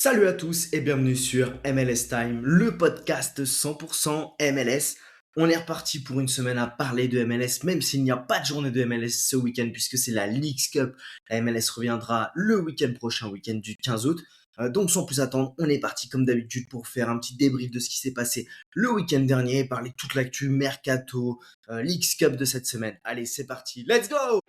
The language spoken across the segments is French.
Salut à tous et bienvenue sur MLS Time, le podcast 100% MLS. On est reparti pour une semaine à parler de MLS, même s'il n'y a pas de journée de MLS ce week-end puisque c'est la Leagues Cup. La MLS reviendra le week-end prochain, week-end du 15 août. Donc sans plus attendre, on est parti comme d'habitude pour faire un petit débrief de ce qui s'est passé le week-end dernier, parler de toute l'actu Mercato, Leagues Cup de cette semaine. Allez, c'est parti, let's go!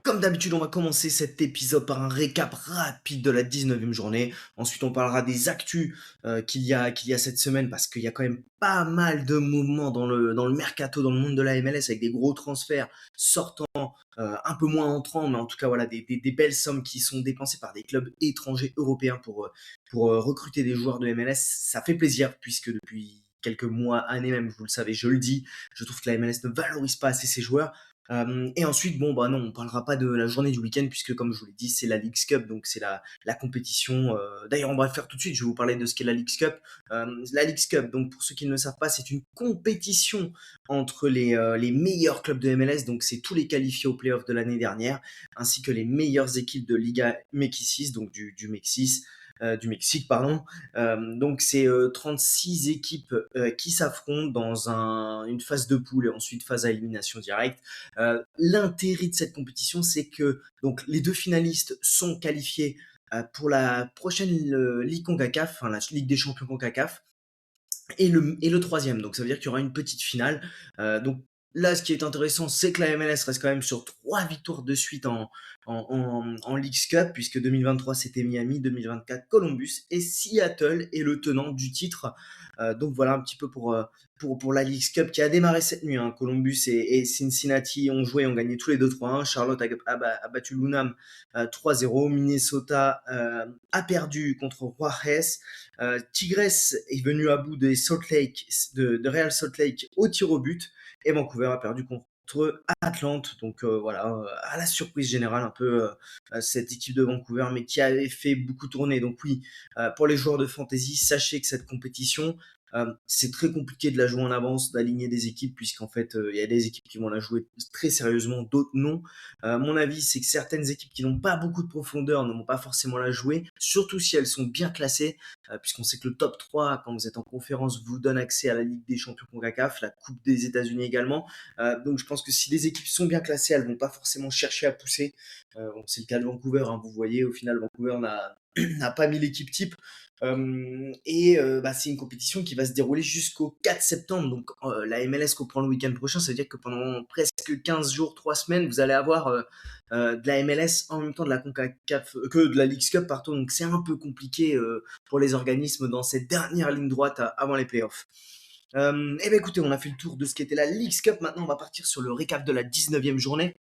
Comme d'habitude, on va commencer cet épisode par un récap rapide de la 19e journée. Ensuite, on parlera des actus qu'il y a cette semaine parce qu'il y a quand même pas mal de mouvements dans le mercato, dans le monde de la MLS avec des gros transferts sortants, un peu moins entrants, mais en tout cas, voilà, des belles sommes qui sont dépensées par des clubs étrangers européens pour recruter des joueurs de MLS. Ça fait plaisir puisque depuis quelques mois, années même, vous le savez, je le dis, je trouve que la MLS ne valorise pas assez ses joueurs. Et ensuite, bon, bah non, on parlera pas de la journée du week-end puisque, comme je vous l'ai dit, c'est la Leagues Cup, donc c'est la compétition. D'ailleurs, on va le faire tout de suite. Je vais vous parler de ce qu'est la Leagues Cup. La Leagues Cup, donc pour ceux qui ne le savent pas, c'est une compétition entre les meilleurs clubs de MLS, donc c'est tous les qualifiés aux playoffs de l'année dernière, ainsi que les meilleures équipes de Liga MX6, donc du Mexique, pardon. Donc c'est 36 équipes qui s'affrontent dans une phase de poule et ensuite phase à élimination directe. L'intérêt de cette compétition, c'est que donc les deux finalistes sont qualifiés pour la prochaine Ligue CONCACAF, enfin la Ligue des Champions CONCACAF, et le troisième. Donc ça veut dire qu'il y aura une petite finale. Donc là, ce qui est intéressant, c'est que la MLS reste quand même sur 3 victoires de suite en Leagues Cup, puisque 2023 c'était Miami, 2024 Columbus, et Seattle est le tenant du titre. Donc voilà un petit peu pour la Leagues Cup qui a démarré cette nuit, hein. Columbus et Cincinnati ont joué, ont gagné tous les deux 3-1. Charlotte a battu l'UNAM 3-0. Minnesota a perdu contre Juarez. Tigres est venu à bout de Real Salt Lake au tir au but, et Vancouver a perdu contre Atlante. Donc voilà, à la surprise générale un peu cette équipe de Vancouver, mais qui avait fait beaucoup tourner. Donc oui, pour les joueurs de fantasy, sachez que cette compétition, c'est très compliqué de la jouer en avance, d'aligner des équipes, puisqu'en fait, il y a des équipes qui vont la jouer très sérieusement, d'autres non. Mon avis, c'est que certaines équipes qui n'ont pas beaucoup de profondeur ne vont pas forcément la jouer, surtout si elles sont bien classées, puisqu'on sait que le top 3, quand vous êtes en conférence, vous donne accès à la Ligue des Champions CONCACAF, la Coupe des États-Unis également. Donc je pense que si les équipes sont bien classées, elles vont pas forcément chercher à pousser. Bon, c'est le cas de Vancouver, hein, vous voyez, au final, Vancouver n'a pas mis l'équipe type. C'est une compétition qui va se dérouler jusqu'au 4 septembre. Donc la MLS reprend le week-end prochain. Ça veut dire que pendant presque 15 jours, 3 semaines, vous allez avoir de la MLS en même temps de la CONCACAF, que de la Leagues Cup, pardon. Donc c'est un peu compliqué pour les organismes dans cette dernière ligne droite avant les playoffs. Et bien écoutez, on a fait le tour de ce qu'était la Leagues Cup. Maintenant, on va partir sur le récap de la 19e journée.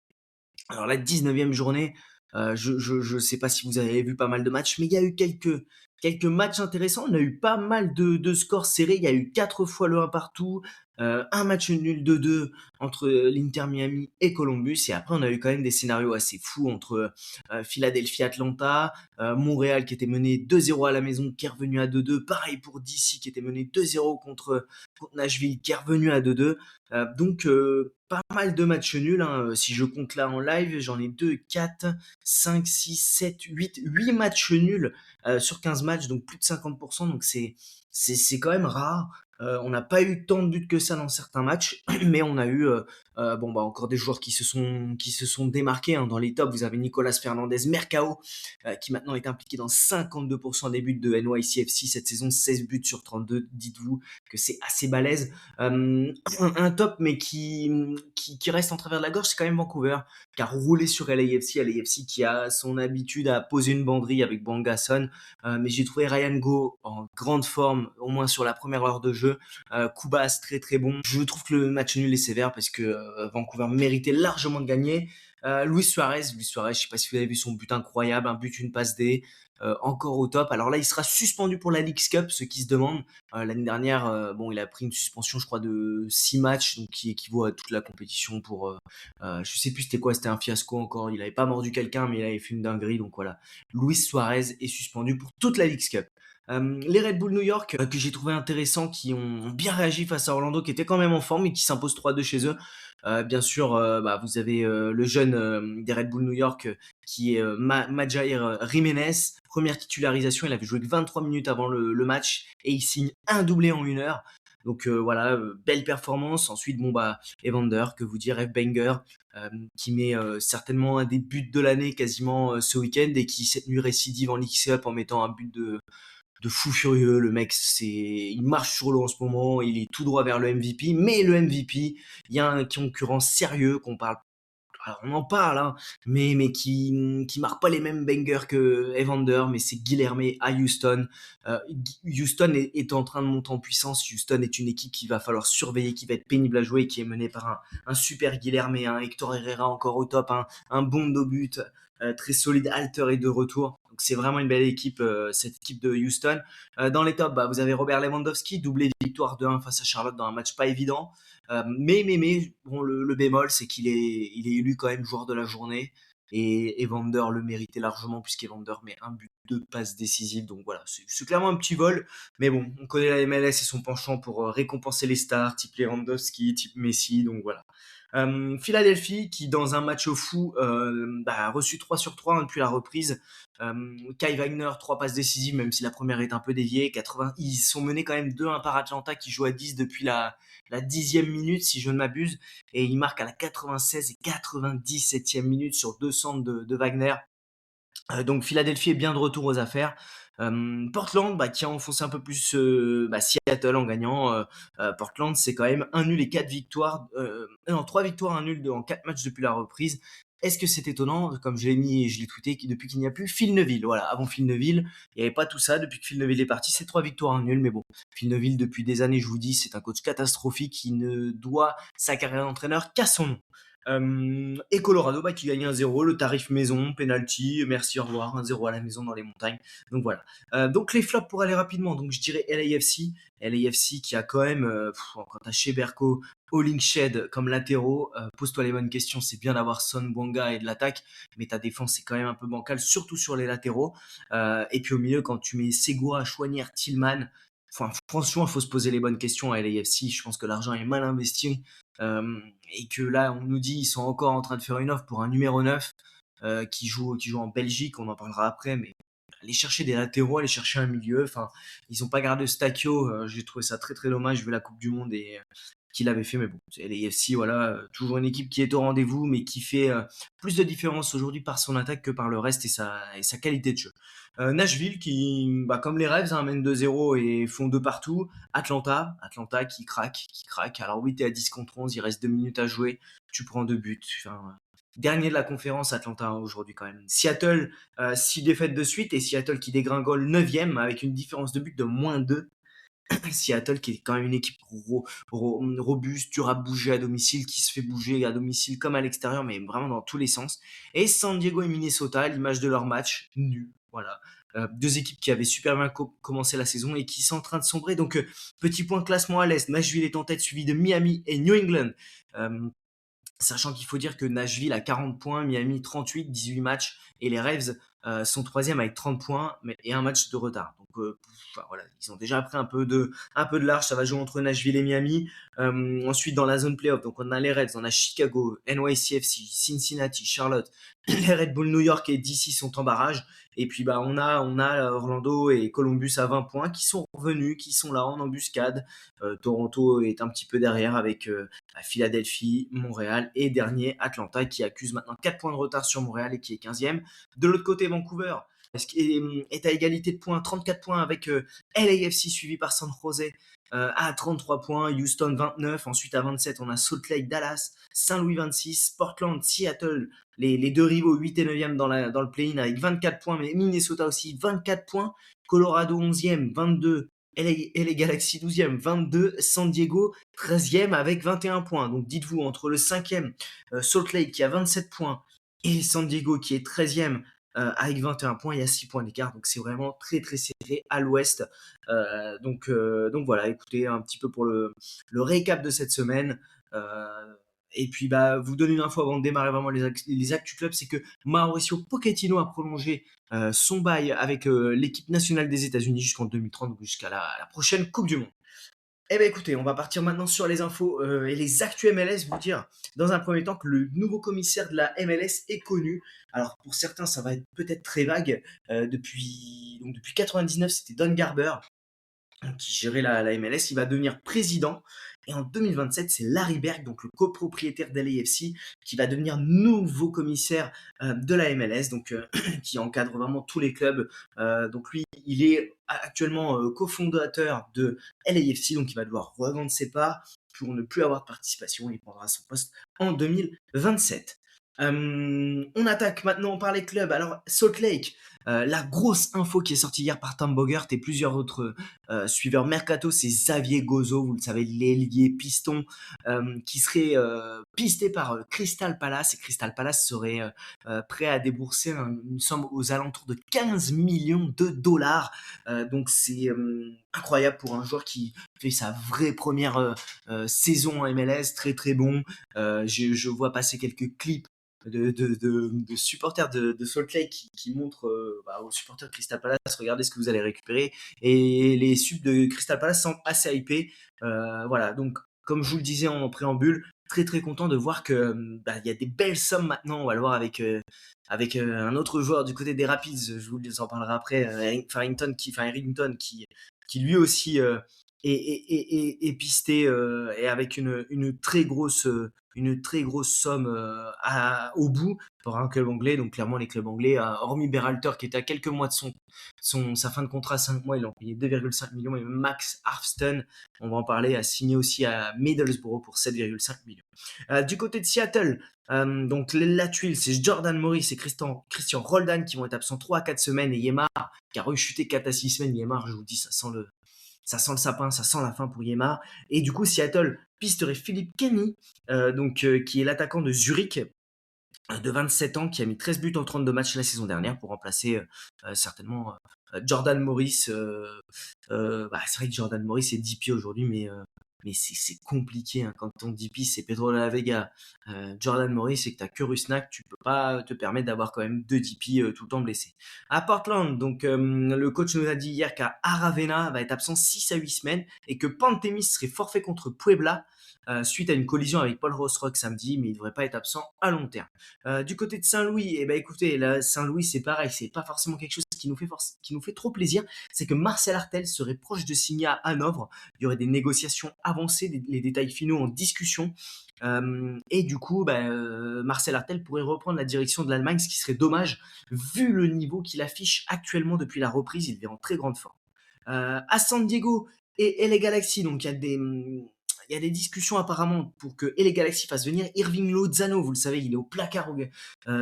Alors la 19e journée, je sais pas si vous avez vu pas mal de matchs, mais il y a eu quelques matchs intéressants. On a eu pas mal de scores serrés. Il y a eu 4 fois le 1 partout, un match nul de 2 entre l'Inter Miami et Columbus. Et après, on a eu quand même des scénarios assez fous entre Philadelphie, Atlanta, Montréal qui était mené 2-0 à la maison, qui est revenu à 2-2. Pareil pour DC qui était mené 2-0 contre Nashville, qui est revenu à 2-2. Donc pas mal de matchs nuls, hein. Si je compte là en live, j'en ai 2, 4, 5, 6, 7, 8 matchs nuls sur 15 matchs, donc plus de 50%. Donc c'est quand même rare. On n'a pas eu tant de buts que ça dans certains matchs, mais on a eu encore des joueurs qui se sont démarqués, hein. Dans les tops, vous avez Nicolas Fernandez Mercao, qui maintenant est impliqué dans 52% des buts de NYCFC cette saison, 16 buts sur 32. Dites-vous que c'est assez balèze. Un top, mais qui reste en travers de la gorge, c'est quand même Vancouver, qui a roulé sur LAFC qui a son habitude à poser une banderille avec Bangasson. Mais j'ai trouvé Ryan Go en grande forme, au moins sur la première heure de jeu. Kubas, très très bon. Je trouve que le match nul est sévère parce que Vancouver méritait largement de gagner. Luis Suarez, je sais pas si vous avez vu son but incroyable, un but, une passe D. encore au top. Alors là, il sera suspendu pour la Leagues Cup, ceux qui se demandent. L'année dernière, bon, il a pris une suspension, je crois, de 6 matchs, donc qui équivaut à toute la compétition pour, je sais plus c'était quoi, c'était un fiasco encore. Il avait pas mordu quelqu'un, mais il avait fait une dinguerie, donc voilà. Luis Suarez est suspendu pour toute la Leagues Cup. Les Red Bull New York, que j'ai trouvé intéressants, qui ont bien réagi face à Orlando, qui était quand même en forme et qui s'impose 3-2 chez eux. Bien sûr, bah, vous avez le jeune des Red Bull New York qui est Majair Jiménez. Première titularisation, il avait joué que 23 minutes avant le match et il signe un doublé en 1 heure. Donc voilà, belle performance. Ensuite, bon bah Evander, que vous dire, F Banger, qui met certainement un des buts de l'année quasiment ce week-end et qui cette nuit récidive en League Cup en mettant un but de fou furieux. Le mec, il marche sur l'eau en ce moment, il est tout droit vers le MVP, mais le MVP, il y a un concurrent sérieux qu'on parle, alors on en parle, hein, mais qui marque pas les mêmes bangers que Evander, mais c'est Guilherme à Houston. Houston est en train de monter en puissance. Houston est une équipe qu'il va falloir surveiller, qui va être pénible à jouer, qui est menée par un super Guilherme, un Hector Herrera encore au top, un bon au but, très solide, Alter est de retour. Donc c'est vraiment une belle équipe, cette équipe de Houston. Dans les tops, bah, vous avez Robert Lewandowski, doublé victoire 2-1 face à Charlotte dans un match pas évident. Mais bon, le bémol, c'est il est élu quand même joueur de la journée. Et Evander le méritait largement, puisqu'Evander met un but, deux passes décisives. Donc voilà, c'est clairement un petit vol. Mais bon, on connaît la MLS et son penchant pour récompenser les stars, type Lewandowski, type Messi. Donc voilà. Philadelphie, qui dans un match au fou bah, a reçu 3 sur 3 depuis la reprise. Kai Wagner, 3 passes décisives, même si la première est un peu déviée. 80, ils sont menés quand même 2-1 par Atlanta, qui joue à 10 depuis la 10e minute, si je ne m'abuse. Et il marque à la 96 et 97e minute sur 2 centres de Wagner. Donc Philadelphie est bien de retour aux affaires. Portland, bah, qui a enfoncé un peu plus bah, Seattle en gagnant. Portland, c'est quand même un nul et 4 victoires. Non, 3 victoires, un nul en 4 matchs depuis la reprise. Est-ce que c'est étonnant? Comme je l'ai mis et je l'ai tweeté, depuis qu'il n'y a plus Phil Neville. Voilà, avant Phil Neville, il n'y avait pas tout ça. Depuis que Phil Neville est parti, c'est 3 victoires, un nul. Mais bon, Phil Neville, depuis des années, je vous dis, c'est un coach catastrophique qui ne doit sa carrière d'entraîneur qu'à son nom. Et Colorado, bah, qui gagne 1-0, le tarif maison, penalty, merci, au revoir, 1-0 à la maison dans les montagnes. Donc voilà. Donc les flops pour aller rapidement, donc je dirais LAFC. LAFC qui a quand même, quand t'as Sheberko, Hollingshed comme latéraux, pose-toi les bonnes questions, c'est bien d'avoir Son Bwanga et de l'attaque, mais ta défense est quand même un peu bancale, surtout sur les latéraux. Et puis au milieu, quand tu mets Segura, Chouanière, Tillman, enfin, franchement, il faut se poser les bonnes questions à LAFC. Je pense que l'argent est mal investi. Et que là, on nous dit ils sont encore en train de faire une offre pour un numéro 9 qui joue en Belgique, on en parlera après, mais aller chercher des latéraux, aller chercher un milieu, enfin, ils n'ont pas gardé Stakio, j'ai trouvé ça très très dommage vu la Coupe du Monde et qu'il avait fait, mais bon, c'est les FC, voilà, toujours une équipe qui est au rendez-vous, mais qui fait plus de différence aujourd'hui par son attaque que par le reste et sa qualité de jeu. Nashville qui, bah, comme les Revs, hein, mène 2-0 et font 2 partout. Atlanta qui craque. Alors oui, t'es à 10 contre 11, il reste 2 minutes à jouer, tu prends 2 buts. Enfin, dernier de la conférence, Atlanta, hein, aujourd'hui quand même. Seattle, 6 défaites de suite et Seattle qui dégringole 9e avec une différence de but de -2. Seattle qui est quand même une équipe robuste, dure à bouger à domicile, qui se fait bouger à domicile comme à l'extérieur, mais vraiment dans tous les sens. Et San Diego et Minnesota, à l'image de leur match, nul. Voilà. Deux équipes qui avaient super bien commencé la saison et qui sont en train de sombrer. Donc, petit point classement à l'Est. Nashville est en tête, suivi de Miami et New England. Sachant qu'il faut dire que Nashville a 40 points, Miami 38, 18 matchs, et les Ravs sont troisième avec 30 points et un match de retard. Donc enfin, voilà, ils ont déjà pris un peu de large, ça va jouer entre Nashville et Miami. Ensuite, dans la zone playoff, donc on a les Reds, on a Chicago, NYCFC, Cincinnati, Charlotte, les Red Bull New York et DC sont en barrage. Et puis bah on a Orlando et Columbus à 20 points qui sont revenus, qui sont là en embuscade. Toronto est un petit peu derrière avec Philadelphie, Montréal et dernier Atlanta qui accuse maintenant 4 points de retard sur Montréal et qui est 15e. De l'autre côté, Vancouver est à égalité de points, 34 points avec LAFC suivi par San Jose à 33 points, Houston 29, ensuite à 27 on a Salt Lake, Dallas, Saint-Louis 26, Portland, Seattle, les deux rivaux 8 et 9e dans le play-in avec 24 points, mais Minnesota aussi 24 points, Colorado 11e, 22, LA Galaxy 12e, 22, San Diego 13e avec 21 points. Donc dites-vous, entre le 5e Salt Lake qui a 27 points et San Diego qui est 13e avec 21 points, il y a 6 points d'écart, donc c'est vraiment très très serré à l'ouest. Donc voilà, écoutez, un petit peu pour le récap de cette semaine. Euh, et puis bah, vous donner une info avant de démarrer vraiment les actus clubs, c'est que Mauricio Pochettino a prolongé son bail avec l'équipe nationale des États-Unis jusqu'en 2030, donc jusqu'à la prochaine Coupe du Monde. Eh bien écoutez, on va partir maintenant sur les infos et les actus MLS. Vous dire dans un premier temps que le nouveau commissaire de la MLS est connu. Alors pour certains, ça va être peut-être très vague. Depuis 99, c'était Don Garber qui gérait la MLS, il va devenir président. Et en 2027, c'est Larry Berg, donc le copropriétaire d'LAFC, qui va devenir nouveau commissaire de la MLS, donc qui encadre vraiment tous les clubs. Donc lui, il est actuellement cofondateur de LAFC, donc il va devoir revendre ses parts pour ne plus avoir de participation. Il prendra son poste en 2027. On attaque maintenant par les clubs. Alors Salt Lake, la grosse info qui est sortie hier par Tom Bogert et plusieurs autres suiveur mercato, c'est Xavier Gozo, vous le savez, l'ailier piston, qui serait pisté par Crystal Palace. Et Crystal Palace serait prêt à débourser une somme aux alentours de 15 millions de dollars. Donc c'est incroyable pour un joueur qui fait sa vraie première saison en MLS, très très bon. Je vois passer quelques clips de supporters de Salt Lake qui montrent aux supporters de Crystal Palace, regardez ce que vous allez récupérer. Et les subs de Crystal Palace sont assez hypés. Voilà, donc comme je vous le disais en préambule, très très content de voir que il y a des belles sommes maintenant. On va le voir avec un autre joueur du côté des Rapids. Je vous en parlerai après, Harrington qui lui aussi est pisté et avec une très grosse somme au bout pour un club anglais. Donc clairement les clubs anglais, hormis Berhalter qui était à quelques mois de sa fin de contrat, 5 mois, il en payé 2,5 millions. Et Max Arfston, on va en parler, a signé aussi à Middlesbrough pour 7,5 millions. Du côté de Seattle, donc la tuile, c'est Jordan Morris et Christian Roldan qui vont être absents 3 à 4 semaines. Et Yemar qui a rechuté 4 à 6 semaines. Yemar, je vous dis, ça sent le sapin, ça sent la fin pour Yemar. Et du coup, Seattle pisterait Philippe Kenny, qui est l'attaquant de Zurich, de 27 ans, qui a mis 13 buts en 32 matchs la saison dernière pour remplacer certainement Jordan Morris. C'est vrai que Jordan Morris est DP aujourd'hui, mais c'est compliqué hein. Quand ton DP c'est Pedro de la Vega, Jordan Morris, et que t'as que Rusnak, tu peux pas te permettre d'avoir quand même deux DP tout le temps blessés. À Portland, donc le coach nous a dit hier qu'Aravena va être absent 6 à 8 semaines et que Pantemis serait forfait contre Puebla suite à une collision avec Paul Rossrock samedi, mais il ne devrait pas être absent à long terme. Du côté de Saint-Louis, écoutez, là, Saint-Louis, c'est pareil, c'est pas forcément quelque chose qui nous fait trop plaisir. C'est que Marcel Artel serait proche de signer à Hanovre. Il y aurait des négociations avancées, les détails finaux en discussion. Et du coup, Marcel Artel pourrait reprendre la direction de l'Allemagne, ce qui serait dommage vu le niveau qu'il affiche actuellement depuis la reprise. Il est en très grande forme. À San Diego et LA Galaxy, donc il y a des discussions apparemment pour que LA Galaxy fasse venir Irving Lozano. Vous le savez, il est au placard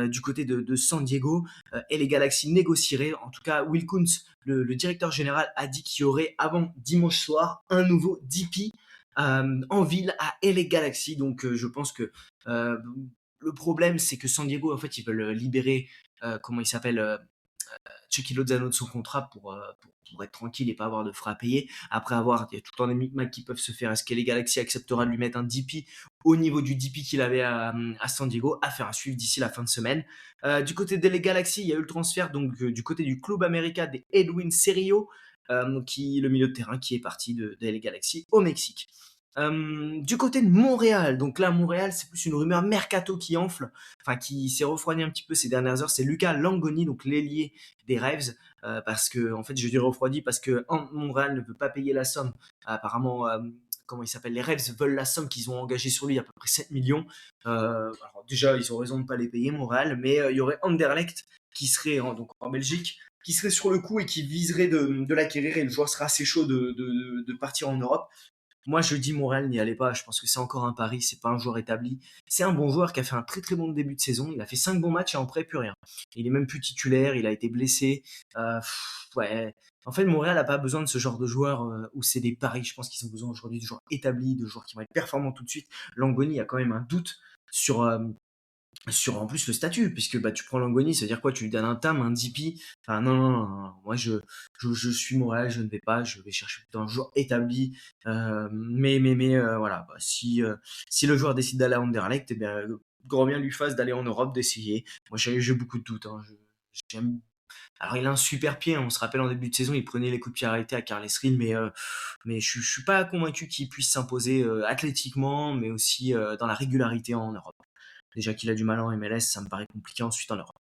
du côté de San Diego. LA Galaxy négocierait. En tout cas, Will Kuntz, le directeur général, a dit qu'il y aurait avant dimanche soir un nouveau DP en ville à LA Galaxy. Donc je pense que le problème, c'est que San Diego, en fait, ils veulent libérer, comment il s'appelle, Chucky Lozano de son contrat pour être tranquille et pas avoir de frais à payer. Après il y a tout le temps des micmacs qui peuvent se faire. Est-ce que les Galaxy acceptera de lui mettre un DP au niveau du DP qu'il avait à San Diego, à faire un suivre d'ici la fin de semaine. Du côté des Galaxy, il y a eu le transfert donc du côté du Club América des Edwin Serio, le milieu de terrain qui est parti de LA Galaxy au Mexique. Du côté de Montréal, donc là Montréal c'est plus une rumeur mercato qui enfle, enfin qui s'est refroidi un petit peu ces dernières heures, c'est Lucas Langoni, donc l'ailier des Revs, parce que en fait je dis refroidi parce que Montréal ne veut pas payer la somme, apparemment comment il s'appelle, les Revs veulent la somme qu'ils ont engagée sur lui, à peu près 7 millions, alors déjà ils ont raison de ne pas les payer Montréal, mais il y aurait Anderlecht qui serait donc en Belgique, qui serait sur le coup et qui viserait de l'acquérir, et le joueur sera assez chaud de partir en Europe. Moi, je dis Montréal, n'y allez pas. Je pense que c'est encore un pari. C'est pas un joueur établi. C'est un bon joueur qui a fait un très très bon début de saison. Il a fait 5 bons matchs et en prêt, plus rien. Il est même plus titulaire. Il a été blessé. Ouais. En fait, Montréal n'a pas besoin de ce genre de joueur où c'est des paris. Je pense qu'ils ont besoin aujourd'hui de joueurs établis, de joueurs qui vont être performants tout de suite. Langoni a quand même un doute sur sur en plus le statut, puisque bah, tu prends Langoni, ça veut dire quoi? Tu lui donnes un TAM, un DP. Enfin, non, non, non, non. Moi, je suis Montréal, je ne vais pas, je vais chercher plutôt un joueur établi. Voilà, bah, si le joueur décide d'aller à Anderlecht, eh bien, grand bien lui fasse d'aller en Europe, d'essayer. Moi, j'ai beaucoup de doutes, hein. J'aime. Alors, il a un super pied, hein. On se rappelle en début de saison, il prenait les coups de pied arrêtés à Carles Rin, mais je suis pas convaincu qu'il puisse s'imposer athlétiquement, mais aussi dans la régularité en Europe. Déjà qu'il a du mal en MLS, ça me paraît compliqué ensuite en Europe.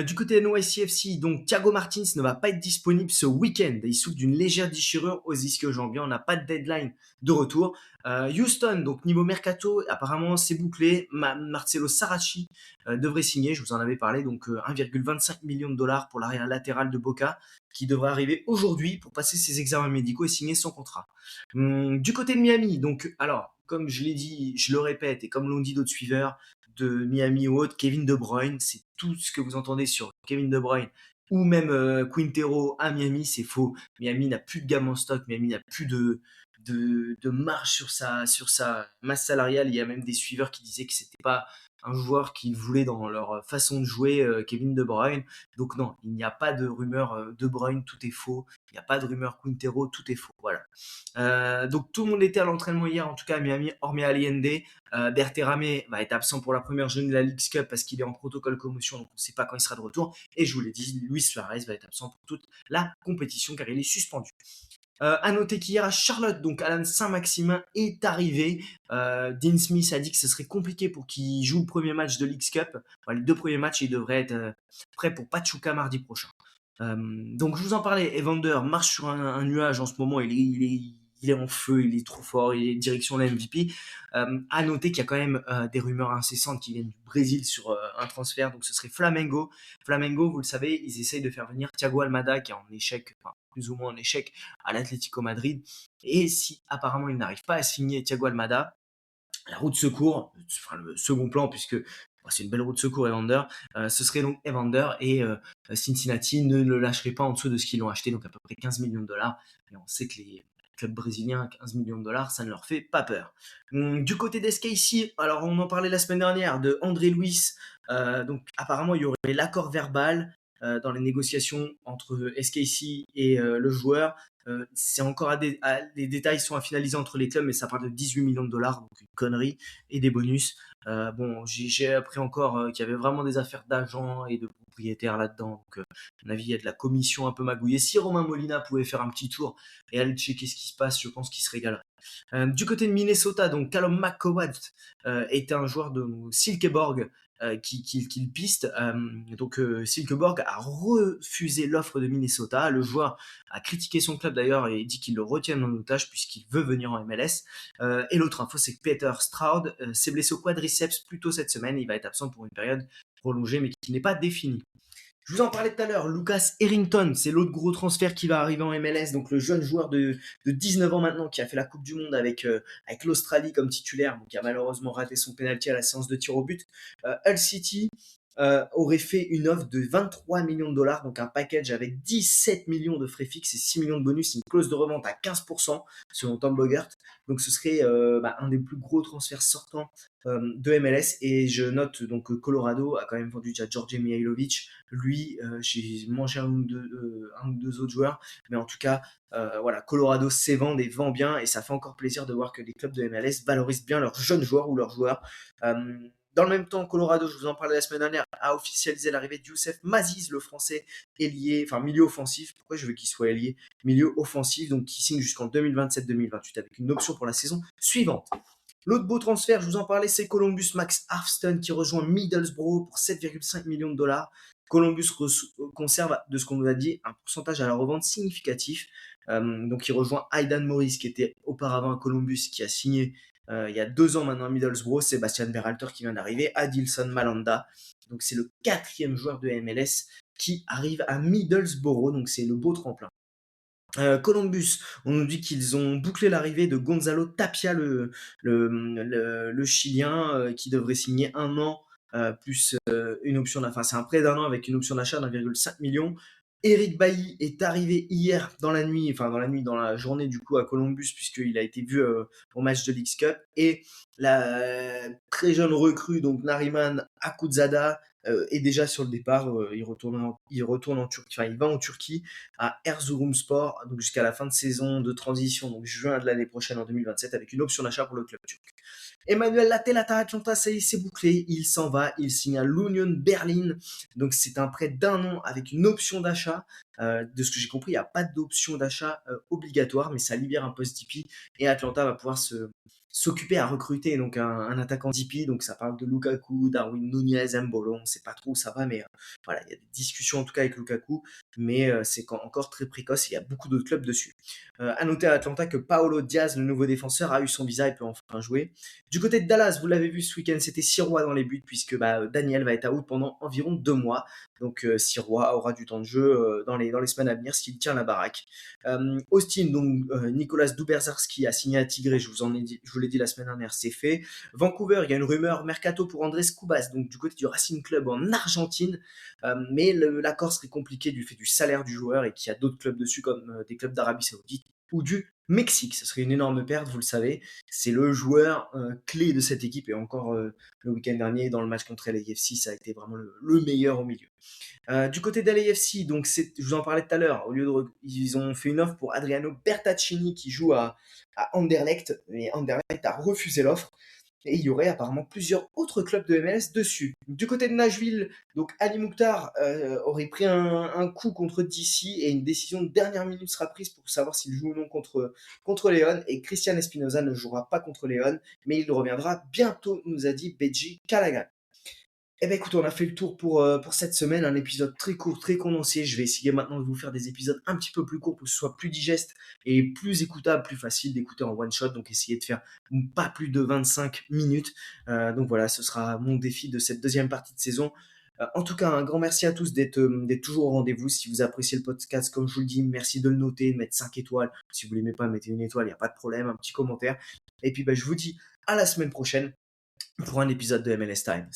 Du côté NYCFC, donc Thiago Martins ne va pas être disponible ce week-end. Il souffre d'une légère déchirure aux ischio-jambiers. On n'a pas de deadline de retour. Houston, donc niveau mercato, apparemment c'est bouclé. Marcelo Saracchi devrait signer. Je vous en avais parlé. Donc 1,25 million de dollars pour l'arrière latéral de Boca, qui devrait arriver aujourd'hui pour passer ses examens médicaux et signer son contrat. Du côté de Miami, donc alors comme je l'ai dit, je le répète et comme l'ont dit d'autres suiveurs, de Miami ou autre, Kevin De Bruyne, c'est tout ce que vous entendez sur Kevin De Bruyne ou même Quintero à Miami, c'est faux. Miami n'a plus de gamme en stock, Miami n'a plus de marge sur sa masse salariale. Il y a même des suiveurs qui disaient que c'était pas un joueur qu'ils voulaient dans leur façon de jouer, Kevin De Bruyne. Donc non, il n'y a pas de rumeur De Bruyne, tout est faux. Il n'y a pas de rumeur Quintero, tout est faux. Voilà. Donc tout le monde était à l'entraînement hier, en tout cas à Miami, hormis Allende. Berterame va être absent pour la première journée de la Leagues Cup parce qu'il est en protocole commotion, donc on ne sait pas quand il sera de retour. Et je vous l'ai dit, Luis Suarez va être absent pour toute la compétition car il est suspendu. À noter qu'hier à Charlotte, donc Alan Saint-Maximin est arrivé. Dean Smith a dit que ce serait compliqué pour qu'il joue le premier match de Leagues Cup. Enfin, les deux premiers matchs, il devrait être prêt pour Pachuca mardi prochain. Donc je vous en parlais, Evander marche sur un nuage en ce moment, il est en feu, il est trop fort, il est direction la MVP. À noter qu'il y a quand même des rumeurs incessantes qui viennent du Brésil sur un transfert, donc ce serait Flamengo. Flamengo, vous le savez, ils essayent de faire venir Thiago Almada qui est en échec, enfin plus ou moins en échec à l'Atlético Madrid. Et si apparemment il n'arrive pas à signer Thiago Almada, la roue de secours, enfin le second plan, puisque c'est une belle roue de secours Evander, ce serait donc Evander et Cincinnati ne le lâcherait pas en dessous de ce qu'ils l'ont acheté, donc à peu près 15 millions de dollars. Et on sait que les clubs brésiliens, 15 millions de dollars, ça ne leur fait pas peur. Du côté d'SKC, alors on en parlait la semaine dernière de André Luis, donc apparemment il y aurait l'accord verbal dans les négociations entre SKC et le joueur. C'est encore les détails sont à finaliser entre les clubs, mais ça parle de 18 millions de dollars, donc une connerie, et des bonus. Bon, j'ai appris encore qu'il y avait vraiment des affaires d'agents et de propriétaires là-dedans. Donc, à mon avis, il y a de la commission un peu magouillée. Si Romain Molina pouvait faire un petit tour et aller checker ce qui se passe, je pense qu'il se régalerait. Du côté de Minnesota, donc Callum McCowell est un joueur de Silkeborg qui le piste. Donc Silkeborg a refusé l'offre de Minnesota. Le joueur a critiqué son club d'ailleurs et dit qu'il le retienne en otage puisqu'il veut venir en MLS. Et l'autre info, c'est que Peter Stroud s'est blessé au quadriceps plus tôt cette semaine. Il va être absent pour une période prolongée mais qui n'est pas définie. Je vous en parlais tout à l'heure, Lucas Errington, c'est l'autre gros transfert qui va arriver en MLS, donc le jeune joueur de 19 ans maintenant qui a fait la Coupe du Monde avec l'Australie comme titulaire, donc qui a malheureusement raté son penalty à la séance de tir au but. Hull City aurait fait une offre de 23 millions de dollars, donc un package avec 17 millions de frais fixes et 6 millions de bonus, une clause de revente à 15% selon Tom Bogert. Donc ce serait un des plus gros transferts sortants de MLS. Et je note donc que Colorado a quand même vendu déjà Georgi Mihailovic. Lui, j'ai mangé un ou deux autres joueurs, mais en tout cas, voilà, Colorado s'évend et vend bien, et ça fait encore plaisir de voir que les clubs de MLS valorisent bien leurs jeunes joueurs ou leurs joueurs. Dans le même temps, Colorado, je vous en parlais la semaine dernière, a officialisé l'arrivée de Youssef Maziz, le français ailier, enfin milieu offensif. Pourquoi je veux qu'il soit ailier? Milieu offensif, donc qui signe jusqu'en 2027-2028 avec une option pour la saison suivante. L'autre beau transfert, je vous en parlais, c'est Columbus Max Arfston qui rejoint Middlesbrough pour 7,5 millions de dollars. Columbus conserve, de ce qu'on nous a dit, un pourcentage à la revente significatif. Donc il rejoint Aidan Morris qui était auparavant à Columbus, qui a signé il y a 2 ans maintenant à Middlesbrough, Sébastien Berhalter qui vient d'arriver, Adilson Malanda. Donc c'est le 4e joueur de MLS qui arrive à Middlesbrough, donc c'est le beau tremplin. Columbus, on nous dit qu'ils ont bouclé l'arrivée de Gonzalo Tapia, le Chilien, qui devrait signer 1 an plus une option d'achat. Enfin, c'est un prêt d'1 an avec une option d'achat d'1,5 million. Eric Bailly est arrivé hier dans la nuit, enfin dans la journée du coup à Columbus, puisqu'il a été vu au match de l'X Cup. Et la très jeune recrue, donc Nariman Akuzada, est déjà sur le départ. Il retourne en Turquie, enfin il va en Turquie à Erzurumspor, donc jusqu'à la fin de saison de transition, donc juin de l'année prochaine en 2027, avec une option d'achat pour le club turc. Emmanuel Lattelata Atlanta, ça y est, c'est bouclé. Il s'en va. Il signe à l'Union Berlin. Donc, c'est un prêt d'un an avec une option d'achat. De ce que j'ai compris, il n'y a pas d'option d'achat obligatoire, mais ça libère un poste d'IP. Et Atlanta va pouvoir s'occuper à recruter donc un attaquant d'IP. Donc, ça parle de Lukaku, Darwin Nunez, Mbolo. On ne sait pas trop où ça va, mais voilà, il y a des discussions en tout cas avec Lukaku. Mais c'est encore très précoce. Il y a beaucoup d'autres clubs dessus. À noter à Atlanta que Paolo Diaz, le nouveau défenseur, a eu son visa et peut enfin jouer. Du côté de Dallas, vous l'avez vu ce week-end, c'était Sirois dans les buts, puisque Daniel va être out pendant environ 2 mois. Donc Sirois aura du temps de jeu dans les semaines à venir s'il tient la baraque. Austin, donc Nicolas Duberzarski a signé à Tigre, je vous l'ai dit la semaine dernière, c'est fait. Vancouver, il y a une rumeur mercato pour Andrés Cubas, donc du côté du Racing Club en Argentine. Mais l'accord serait compliqué du fait du salaire du joueur et qu'il y a d'autres clubs dessus, comme des clubs d'Arabie Saoudite ou du Mexique. Ce serait une énorme perte, vous le savez. C'est le joueur clé de cette équipe, et encore le week-end dernier dans le match contre LAFC, ça a été vraiment le meilleur au milieu. Du côté de LAFC, donc je vous en parlais tout à l'heure, ils ont fait une offre pour Adriano Bertaccini qui joue à Anderlecht, mais Anderlecht a refusé l'offre. Et il y aurait apparemment plusieurs autres clubs de MLS dessus. Du côté de Nashville, donc Ali Mouktar aurait pris un coup contre DC, et une décision de dernière minute sera prise pour savoir s'il joue ou non contre Leon. Et Christian Espinoza ne jouera pas contre Leon, mais il reviendra bientôt, nous a dit Beji Callaghan. Eh bien écoute, on a fait le tour pour cette semaine, un épisode très court, très condensé. Je vais essayer maintenant de vous faire des épisodes un petit peu plus courts pour que ce soit plus digeste et plus écoutable, plus facile d'écouter en one shot. Donc essayez de faire pas plus de 25 minutes. Donc voilà, ce sera mon défi de cette deuxième partie de saison. En tout cas, un grand merci à tous d'être toujours au rendez-vous. Si vous appréciez le podcast, comme je vous le dis, merci de le noter, de mettre 5 étoiles. Si vous ne l'aimez pas, mettez une étoile, il n'y a pas de problème, un petit commentaire. Et puis je vous dis à la semaine prochaine pour un épisode de MLS Time.